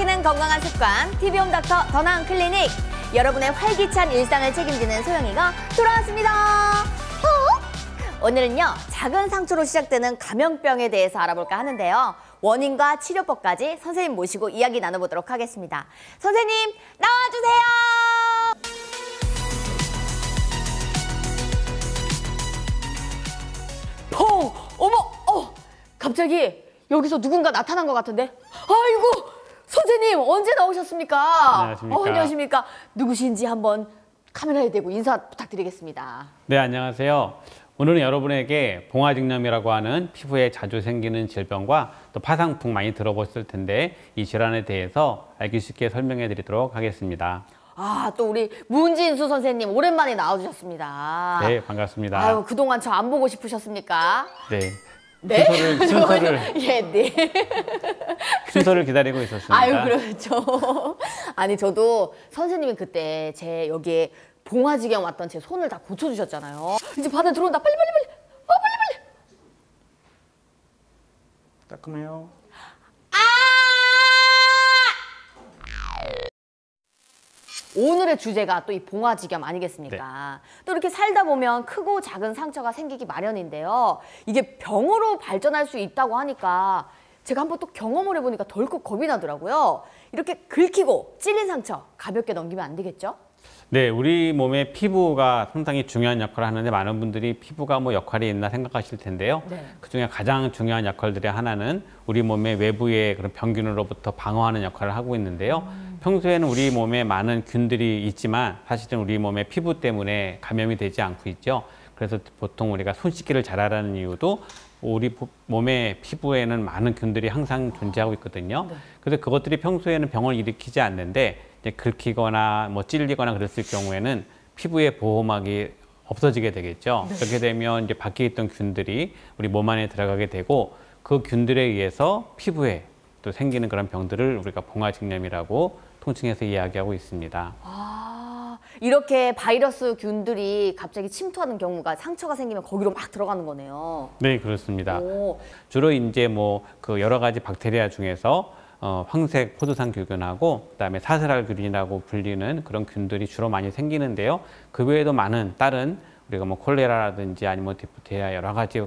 지키는 건강한 습관, TV홈 닥터 더 나은 클리닉. 여러분의 활기찬 일상을 책임지는 소영이가 돌아왔습니다. 오늘은요, 작은 상처로 시작되는 감염병에 대해서 알아볼까 하는데요. 원인과 치료법까지 선생님 모시고 이야기 나눠보도록 하겠습니다. 선생님, 나와주세요! 펑! 어머! 갑자기 여기서 누군가 나타난 것 같은데? 아이고! 선생님, 언제 나오셨습니까? 안녕하십니까. 안녕하십니까. 누구신지 한번 카메라에 대고 인사 부탁드리겠습니다. 네, 안녕하세요. 오늘은 여러분에게 봉화증염이라고 하는 피부에 자주 생기는 질병과 또 파상풍 많이 들어보셨을 텐데 이 질환에 대해서 알기 쉽게 설명해 드리도록 하겠습니다. 아, 또 우리 문진수 선생님 오랜만에 나와주셨습니다. 네, 반갑습니다. 아유, 그동안 저 안 보고 싶으셨습니까? 네. 네? 순서를 예, 네. 순서를 기다리고 있었습니다. 아유, 그렇죠. 아니, 저도 선생님이 그때 제 여기에 봉화지경 왔던 제 손을 다 고쳐주셨잖아요. 이제 바다 들어온다. 빨리. 빨리. 따끔해요. 오늘의 주제가 또 이 봉화지겸 아니겠습니까? 네. 또 이렇게 살다 보면 크고 작은 상처가 생기기 마련인데요. 이게 병으로 발전할 수 있다고 하니까 제가 한번 또 경험을 해보니까 덜컥 겁이 나더라고요. 이렇게 긁히고 찔린 상처 가볍게 넘기면 안 되겠죠? 네, 우리 몸의 피부가 상당히 중요한 역할을 하는데 많은 분들이 피부가 뭐 역할이 있나 생각하실 텐데요. 네. 그중에 가장 중요한 역할들의 하나는 우리 몸의 외부의 그런 병균으로부터 방어하는 역할을 하고 있는데요. 평소에는 우리 몸에 많은 균들이 있지만 사실은 우리 몸의 피부 때문에 감염이 되지 않고 있죠. 그래서 보통 우리가 손 씻기를 잘하라는 이유도 우리 몸의 피부에는 많은 균들이 항상 존재하고 있거든요. 네. 그래서 그것들이 평소에는 병을 일으키지 않는데 이제 긁히거나 뭐 찔리거나 그랬을 경우에는 피부의 보호막이 없어지게 되겠죠. 네. 그렇게 되면 이제 밖에 있던 균들이 우리 몸 안에 들어가게 되고 그 균들에 의해서 피부에 또 생기는 그런 병들을 우리가 봉화증염이라고 통칭해서 이야기하고 있습니다. 아, 이렇게 바이러스 균들이 갑자기 침투하는 경우가 상처가 생기면 거기로 막 들어가는 거네요. 네, 그렇습니다. 오. 주로 이제 뭐 그 여러 가지 박테리아 중에서 황색 포도상균하고 그다음에 사슬알균이라고 불리는 그런 균들이 주로 많이 생기는데요. 그 외에도 많은 다른 우리가 뭐 콜레라라든지 아니면 디프테리아 여러 가지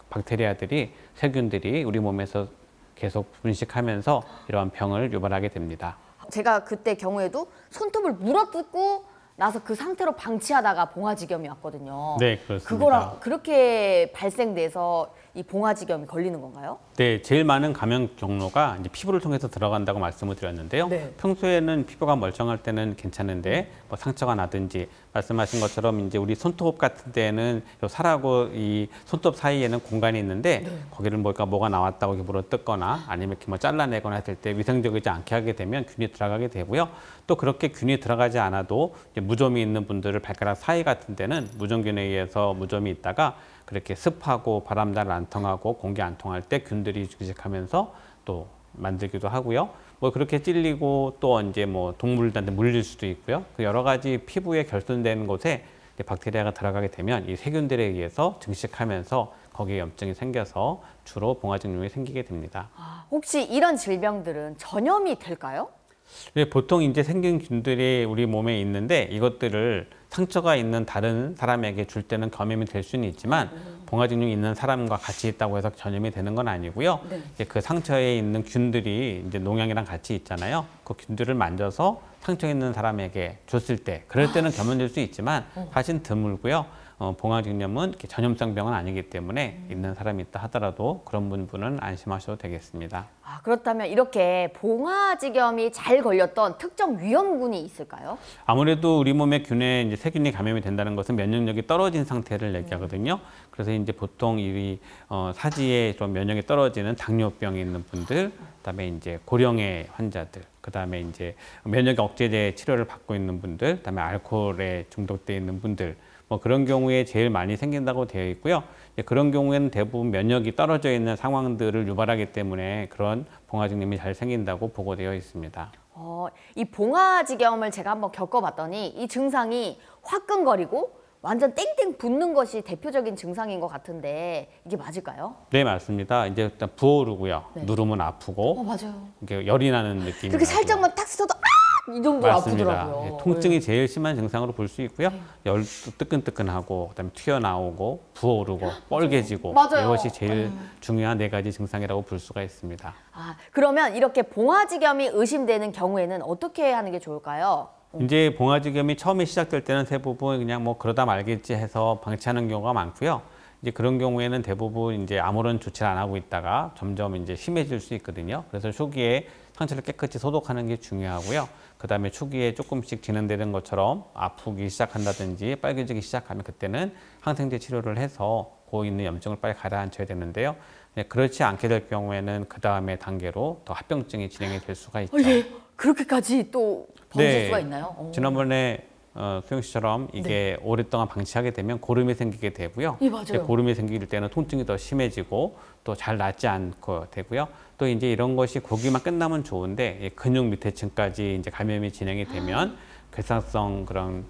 박테리아들이 세균들이 우리 몸에서 계속 분식하면서 이러한 병을 유발하게 됩니다. 제가 그때 경우에도 손톱을 물어뜯고 나서 그 상태로 방치하다가 봉화지겸이 왔거든요. 네, 그렇습니다. 그거랑 그렇게 발생돼서 이 봉화지겸이 걸리는 건가요? 네, 제일 많은 감염 경로가 이제 피부를 통해서 들어간다고 말씀을 드렸는데요. 네. 평소에는 피부가 멀쩡할 때는 괜찮은데 뭐 상처가 나든지 말씀하신 것처럼 이제 우리 손톱 같은 데는 요 살하고 이 손톱 사이에는 공간이 있는데 네. 거기를 뭐가 나왔다고 이렇게 물어뜯거나 아니면 이렇게 뭐 잘라내거나 했을 때 위생적이지 않게 하게 되면 균이 들어가게 되고요. 또 그렇게 균이 들어가지 않아도 이제 무좀이 있는 분들을 발가락 사이 같은 데는 무좀균에 의해서 무좀이 있다가 그렇게 습하고 바람 잘 안 통하고 공기 안 통할 때 균들이 증식하면서 또 만들기도 하고요. 뭐 그렇게 찔리고 또 이제 뭐 동물들한테 물릴 수도 있고요. 그 여러 가지 피부에 결손된 곳에 박테리아가 들어가게 되면 이 세균들에 의해서 증식하면서 거기에 염증이 생겨서 주로 봉화증염이 생기게 됩니다. 아, 혹시 이런 질병들은 전염이 될까요? 네, 보통 이제 생긴 균들이 우리 몸에 있는데 이것들을 상처가 있는 다른 사람에게 줄 때는 감염이 될 수는 있지만 봉화증염이 있는 사람과 같이 있다고 해서 전염이 되는 건 아니고요. 네. 이제 그 상처에 있는 균들이 이제 농약이랑 같이 있잖아요. 그 균들을 만져서 상처 있는 사람에게 줬을 때 그럴 때는 감염될 수 있지만 사실 드물고요. 봉화증염은 이렇게 전염성 병은 아니기 때문에 있는 사람이 있다 하더라도 그런 분은 안심하셔도 되겠습니다. 아, 그렇다면 이렇게 봉화지겸이 잘 걸렸던 특정 위험군이 있을까요? 아무래도 우리 몸의 균에 이제 세균이 감염이 된다는 것은 면역력이 떨어진 상태를 얘기하거든요. 그래서 이제 보통 이 사지에 좀 면역이 떨어지는 당뇨병이 있는 분들, 그다음에 이제 고령의 환자들, 그다음에 이제 면역 억제제 치료를 받고 있는 분들, 그다음에 알코올에 중독돼 있는 분들. 뭐 그런 경우에 제일 많이 생긴다고 되어 있고요. 그런 경우에는 대부분 면역이 떨어져 있는 상황들을 유발하기 때문에 그런 봉화증염이 잘 생긴다고 보고되어 있습니다. 이 봉화지겸을 제가 한번 겪어봤더니 이 증상이 화끈거리고 완전 땡땡 붓는 것이 대표적인 증상인 것 같은데 이게 맞을까요? 네, 맞습니다. 이제 일단 부어오르고요. 네. 누르면 아프고 맞아요. 이렇게 열이 나는 느낌이 이렇게 나고요. 살짝만 탁 스쳐도 이 정도 맞습니다. 아프더라고요. 예, 통증이 제일 심한 증상으로 볼 수 있고요. 열도 뜨끈뜨끈하고 그다음에 튀어나오고 부어오르고 뻘개지고 맞아요. 이것이 제일 중요한 네 가지 증상이라고 볼 수가 있습니다. 그러면 이렇게 봉화지겸이 의심되는 경우에는 어떻게 하는 게 좋을까요? 이제 봉화지겸이 처음에 시작될 때는 대부분 그냥 뭐 그러다 말겠지 해서 방치하는 경우가 많고요. 이제 그런 경우에는 대부분 이제 아무런 조치를 안 하고 있다가 점점 이제 심해질 수 있거든요. 그래서 초기에 상처를 깨끗이 소독하는 게 중요하고요. 그다음에 초기에 조금씩 진행되는 것처럼 아프기 시작한다든지 빨개지기 시작하면 그때는 항생제 치료를 해서 그 있는 염증을 빨리 가라앉혀야 되는데요. 그렇지 않게 될 경우에는 그 다음에 단계로 더 합병증이 진행이 될 수가 있죠. 그렇게까지 또 번질 수가 있나요? 지난번에 소영 씨처럼 이게 오랫동안 방치하게 되면 고름이 생기게 되고요. 예, 맞아요. 이제 고름이 생길 때는 통증이 더 심해지고 또 잘 낫지 않고 되고요. 또 이제 이런 것이 고기만 끝나면 좋은데 이 근육 밑에 층까지 이제 감염이 진행이 되면 괴사성 그런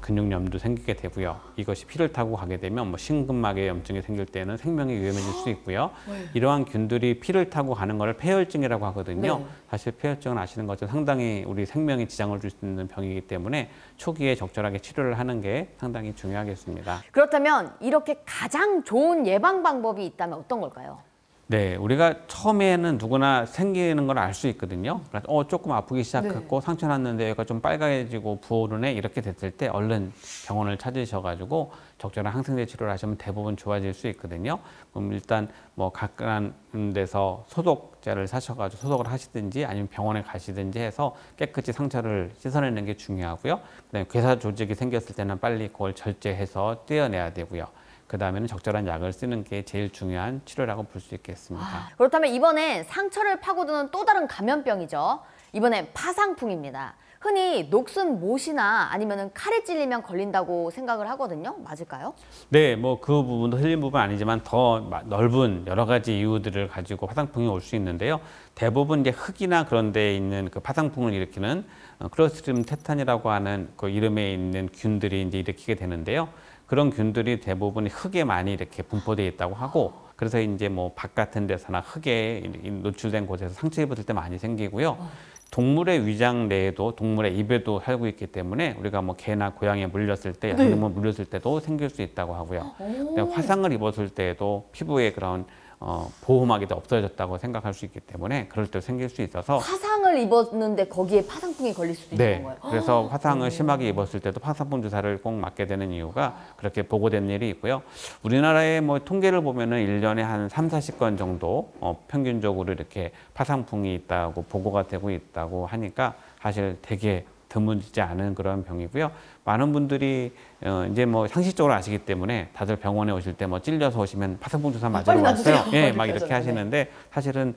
근육염도 생기게 되고요. 이것이 피를 타고 가게 되면 뭐 심근막에 염증이 생길 때는 생명이 위험해질 수 있고요. 이러한 균들이 피를 타고 가는 것을 폐혈증이라고 하거든요. 네. 사실 폐혈증은 아시는 것처럼 상당히 우리 생명에 지장을 줄 수 있는 병이기 때문에 초기에 적절하게 치료를 하는 게 상당히 중요하겠습니다. 그렇다면 이렇게 가장 좋은 예방 방법이 있다면 어떤 걸까요? 네, 우리가 처음에는 누구나 생기는 걸 알 수 있거든요. 그래서 조금 아프기 시작했고 상처 났는데 여기가 좀 빨개지고 부어오르네 이렇게 됐을 때 얼른 병원을 찾으셔가지고 적절한 항생제 치료를 하시면 대부분 좋아질 수 있거든요. 그럼 일단 뭐 가까운 데서 소독제를 사셔가지고 소독을 하시든지 아니면 병원에 가시든지 해서 깨끗이 상처를 씻어내는 게 중요하고요. 그다음에 괴사 조직이 생겼을 때는 빨리 그걸 절제해서 떼어내야 되고요. 그 다음에는 적절한 약을 쓰는 게 제일 중요한 치료라고 볼 수 있겠습니다. 그렇다면 이번엔 상처를 파고드는 또 다른 감염병이죠. 이번엔 파상풍입니다. 흔히 녹슨 못이나 아니면 칼에 찔리면 걸린다고 생각을 하거든요. 맞을까요? 네, 뭐 그 부분도 틀린 부분 아니지만 더 넓은 여러 가지 이유들을 가지고 파상풍이 올 수 있는데요. 대부분 이제 흙이나 그런 데 있는 그 파상풍을 일으키는 클로스트리디움 테탄이라고 하는 그 이름에 있는 균들이 이제 일으키게 되는데요. 그런 균들이 대부분 흙에 많이 이렇게 분포되어 있다고 하고 그래서 이제 뭐 밭 같은 데서나 흙에 노출된 곳에서 상처 입었을 때 많이 생기고요. 동물의 위장 내에도 동물의 입에도 살고 있기 때문에 우리가 뭐 개나 고양이에 물렸을 때 야생동물 물렸을 때도 생길 수 있다고 하고요. 화상을 입었을 때에도 피부에 그런 보호막이 더 없어졌다고 생각할 수 있기 때문에 그럴 때 생길 수 있어서 화상을 입었는데 거기에 파상풍이 걸릴 수도 있는 네, 거예요. 그래서 화상을 심하게 입었을 때도 파상풍 주사를 꼭 맞게 되는 이유가 그렇게 보고된 일이 있고요. 우리나라의 뭐 통계를 보면은 1년에 한 30-40건 정도 평균적으로 이렇게 파상풍이 있다고 보고가 되고 있다고 하니까 사실 되게 드물지 않은 그런 병이고요. 많은 분들이 이제 뭐 상식적으로 아시기 때문에 다들 병원에 오실 때 뭐 찔려서 오시면 파상풍 주사 맞으러 왔어요. 예, 막 이렇게 하시는데 사실은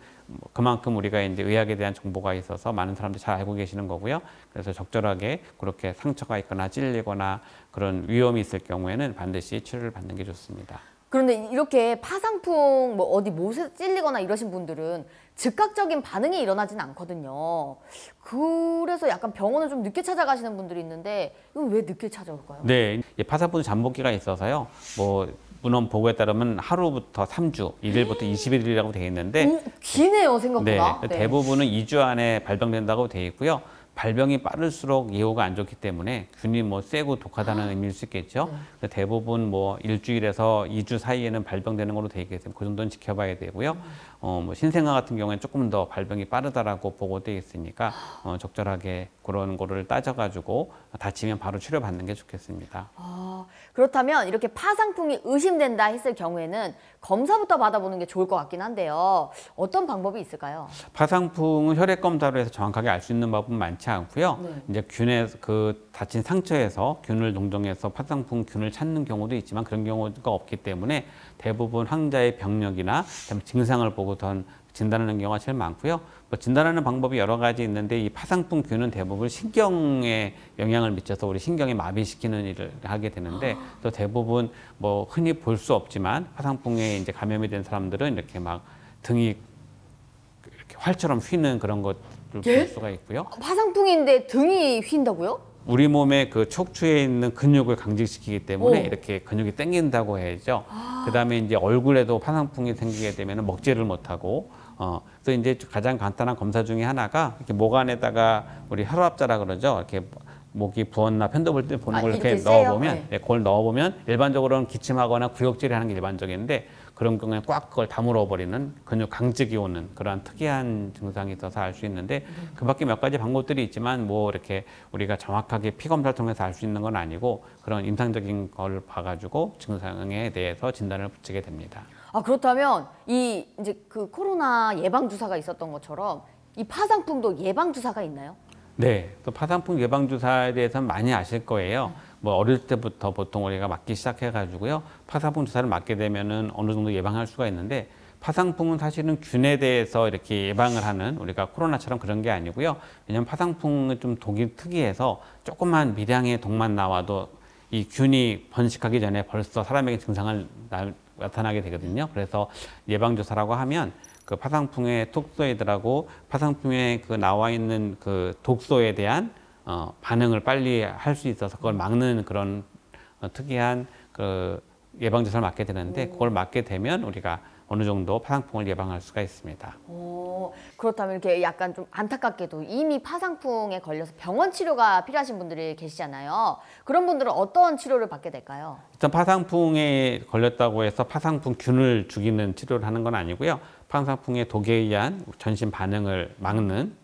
그만큼 우리가 이제 의학에 대한 정보가 있어서 많은 사람들이 잘 알고 계시는 거고요. 그래서 적절하게 그렇게 상처가 있거나 찔리거나 그런 위험이 있을 경우에는 반드시 치료를 받는 게 좋습니다. 그런데 이렇게 파상풍 뭐 어디 못에 찔리거나 이러신 분들은 즉각적인 반응이 일어나진 않거든요. 그래서 약간 병원을 좀 늦게 찾아가시는 분들이 있는데 이건 왜 늦게 찾아올까요? 네, 파상풍 잠복기가 있어서요. 뭐 문헌 보고에 따르면 하루부터 3주, 1일부터 21일이라고 되어 있는데 기네요, 생각보다. 네, 대부분은 2주 안에 발병된다고 되어 있고요. 발병이 빠를수록 예후가 안 좋기 때문에 균이 뭐 세고 독하다는 의미일 수 있겠죠. 대부분 뭐 일주일에서 2주 사이에는 발병되는 걸로 되어 있기 때문에 그 정도는 지켜봐야 되고요. 뭐 신생아 같은 경우에는 조금 더 발병이 빠르다라고 보고되어 있으니까 적절하게 그런 거를 따져가지고 다치면 바로 치료받는 게 좋겠습니다. 그렇다면 이렇게 파상풍이 의심된다 했을 경우에는 검사부터 받아보는 게 좋을 것 같긴 한데요. 어떤 방법이 있을까요? 파상풍은 혈액 검사로 해서 정확하게 알 수 있는 법은 많지 않고요. 이제 균의 그 다친 상처에서 균을 농정해서 파상풍 균을 찾는 경우도 있지만 그런 경우가 없기 때문에 대부분 환자의 병력이나 증상을 보고선 진단하는 경우가 제일 많고요. 뭐 진단하는 방법이 여러 가지 있는데 이 파상풍 균은 대부분 신경에 영향을 미쳐서 우리 신경에 마비시키는 일을 하게 되는데 또 대부분 뭐 흔히 볼 수 없지만 파상풍에 이제 감염이 된 사람들은 이렇게 막 등이 이렇게 활처럼 휘는 그런 것을 볼 수가 있고요. 파상풍인데 등이 휜다고요? 우리 몸의 그 척추에 있는 근육을 강직시키기 때문에 오. 이렇게 근육이 당긴다고 해야죠. 그다음에 이제 얼굴에도 파상풍이 생기게 되면 먹지를 못하고 그래서 이제 가장 간단한 검사 중에 하나가 이렇게 목 안에다가 우리 혈압자라 그러죠. 이렇게 목이 부었나 편도볼 때 보는 걸 이렇게 이렇게 세요? 넣어보면 네. 네, 그걸 넣어보면 일반적으로는 기침하거나 구역질을 하는 게 일반적인데 그런 경우에 꽉 그걸 다물어 버리는 근육 강직이 오는 그러한 특이한 증상이 있어서 알 수 있는데 그밖에 몇 가지 방법들이 있지만 뭐 이렇게 우리가 정확하게 피 검사를 통해서 알 수 있는 건 아니고 그런 임상적인 걸 봐가지고 증상에 대해서 진단을 붙이게 됩니다. 아, 그렇다면 이 이제 그 코로나 예방 주사가 있었던 것처럼 이 파상풍도 예방 주사가 있나요? 네, 또 파상풍 예방 주사에 대해서는 많이 아실 거예요. 뭐 어릴 때부터 보통 우리가 맞기 시작해가지고요. 파상풍 주사를 맞게 되면은 어느 정도 예방할 수가 있는데 파상풍은 사실은 균에 대해서 이렇게 예방을 하는 우리가 코로나처럼 그런 게 아니고요. 왜냐하면 파상풍은 좀 독이 특이해서 조그만 미량의 독만 나와도 이 균이 번식하기 전에 벌써 사람에게 증상을 나타나게 되거든요. 그래서 예방 주사라고 하면 그 파상풍의 톡소이드라고 파상풍에 그 나와 있는 그 독소에 대한 반응을 빨리 할 수 있어서 그걸 막는 그런 특이한 그 예방 주사를 맞게 되는데 그걸 맞게 되면 우리가 어느 정도 파상풍을 예방할 수가 있습니다. 그렇다면 이렇게 약간 좀 안타깝게도 이미 파상풍에 걸려서 병원 치료가 필요하신 분들이 계시잖아요. 그런 분들은 어떤 치료를 받게 될까요? 일단 파상풍에 걸렸다고 해서 파상풍 균을 죽이는 치료를 하는 건 아니고요. 파상풍의 독에 의한 전신 반응을 막는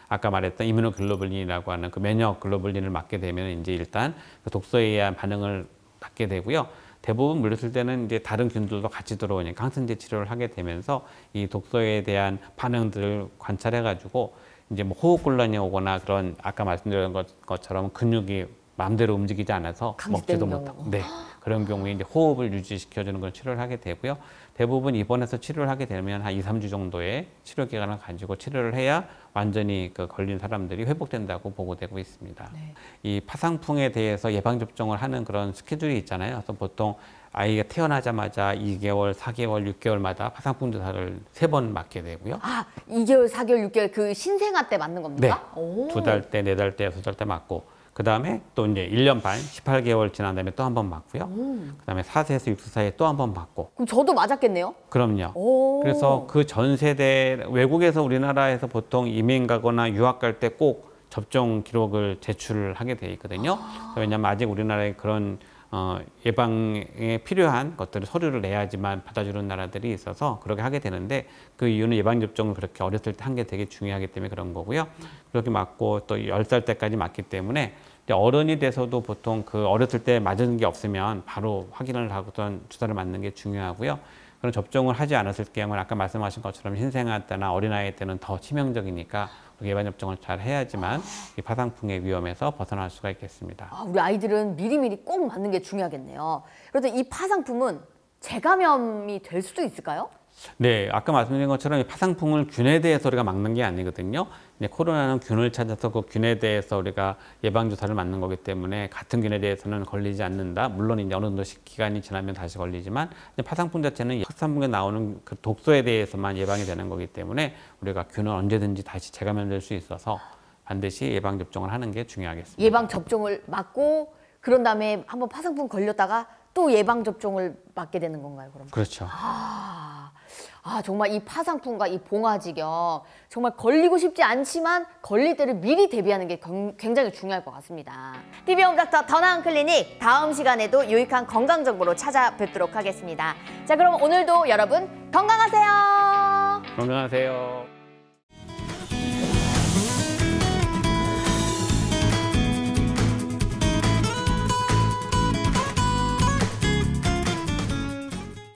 아까 말했던 이뮤노글로불린이라고 하는 그 면역 글로불린을 맞게 되면 이제 일단 그 독소에 의한 반응을 막게 되고요. 대부분 물렸을 때는 이제 다른 균들도 같이 들어오니까 항생제 치료를 하게 되면서 이 독소에 대한 반응들을 관찰해 가지고 이제 뭐 호흡곤란이 오거나 그런 아까 말씀드린 것처럼 근육이 마음대로 움직이지 않아서 먹지도 경우. 못하고 네. 그런 경우에 이제 호흡을 유지시켜주는 걸 치료를 하게 되고요. 대부분 입원해서 치료를 하게 되면 한 2, 3주 정도의 치료 기간을 가지고 치료를 해야 완전히 그 걸린 사람들이 회복된다고 보고되고 있습니다. 네. 이 파상풍에 대해서 예방접종을 하는 그런 스케줄이 있잖아요. 그래서 보통 아이가 태어나자마자 2개월, 4개월, 6개월마다 파상풍 주사를 3번 맞게 되고요. 아, 2개월, 4개월, 6개월 그 신생아 때 맞는 겁니까? 네. 오. 2달 때, 4달 때, 6달 때 맞고 그 다음에 또 이제 1년 반, 18개월 지난 다음에 또 한 번 맞고요. 그 다음에 4세에서 6세 사이에 또 한 번 맞고. 그럼 저도 맞았겠네요? 그럼요. 오. 그래서 그 전 세대, 외국에서 우리나라에서 보통 이민 가거나 유학 갈 때 꼭 접종 기록을 제출을 하게 돼 있거든요. 왜냐하면 아직 우리나라에 그런 예방에 필요한 것들을 서류를 내야지만 받아주는 나라들이 있어서 그렇게 하게 되는데 그 이유는 예방접종을 그렇게 어렸을 때 한 게 되게 중요하기 때문에 그런 거고요. 그렇게 맞고 또 10살 때까지 맞기 때문에 이제 어른이 돼서도 보통 그 어렸을 때 맞은 게 없으면 바로 확인을 하고선 주사를 맞는 게 중요하고요. 그런 접종을 하지 않았을 경우는 아까 말씀하신 것처럼 신생아 때나 어린아이 때는 더 치명적이니까 예방접종을 잘 해야지만 이 파상풍의 위험에서 벗어날 수가 있겠습니다. 아, 우리 아이들은 미리미리 꼭 맞는 게 중요하겠네요. 그런데 이 파상풍은 재감염이 될 수도 있을까요? 네, 아까 말씀드린 것처럼 이 파상풍을 균에 대해서 우리가 막는 게 아니거든요. 이제 코로나는 균을 찾아서 그 균에 대해서 우리가 예방주사를 맞는 거기 때문에 같은 균에 대해서는 걸리지 않는다. 물론 이제 어느 정도 기간이 지나면 다시 걸리지만 파상풍 자체는 확산풍에 나오는 그 독소에 대해서만 예방이 되는 거기 때문에 우리가 균은 언제든지 다시 재감염될 수 있어서 반드시 예방접종을 하는 게 중요하겠습니다. 예방 접종을 맞고 그런 다음에 한번 파상풍 걸렸다가 또 예방 접종을 맞게 되는 건가요, 그럼? 그렇죠. 정말 이 파상풍과 이 봉화지경 정말 걸리고 싶지 않지만 걸릴 때를 미리 대비하는 게 굉장히 중요할 것 같습니다. TV 홈닥터 더 나은 클리닉 다음 시간에도 유익한 건강 정보로 찾아뵙도록 하겠습니다. 자, 그럼 오늘도 여러분 건강하세요. 건강하세요.